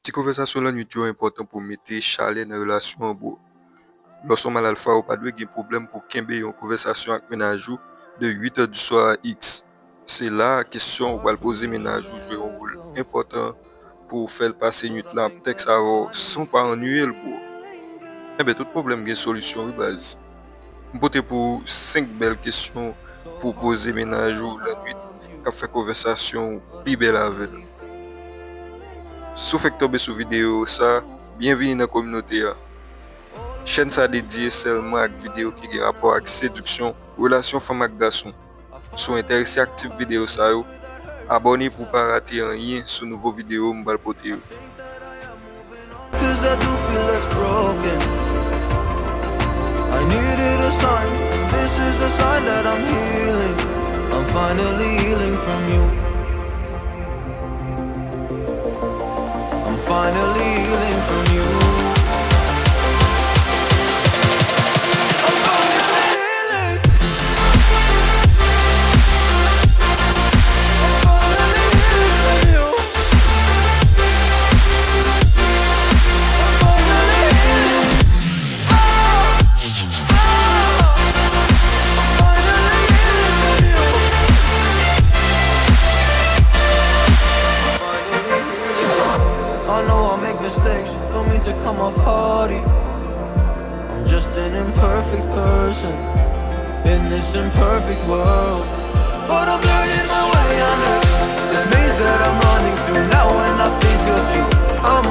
Ti konvesasyonw lannuit yo important pou mette chale nan relasyon an bo. Lorsqu'on mal alpha ou pas de gen problème pour kembe yon conversation avec mennaj de 8h du soir à X. C'est là question ou va poser mennaj jouer un rôle important pour faire passer nuit là texte avant sans pas ennuyer le pour. Eh ben tout problème gen solution oui base. M'pote pour 5 belles questions pour poser mennaj la nuit qu'a fait conversation pi belle avel. Si vous faites tomber sur vidéo ça, bienvenue dans la communauté. Chaîne ça dédiée seulement à vidéo qui a rapport avec séduction, relation femme avec garçon. Si vous intéressé à active vidéo ça, abonnez pour pas rater rien sur nouveau vidéo m'bal poter. Finally healing from you. I'm finally healing. I'm finally healing from you. I'm finally healing. Oh, I'm finally healing from you. I know I make mistakes, don't mean to come off hardy. I'm just an imperfect person in this imperfect world, but I'm learning my way under this maze that I'm running through. Now when I think of you, I'm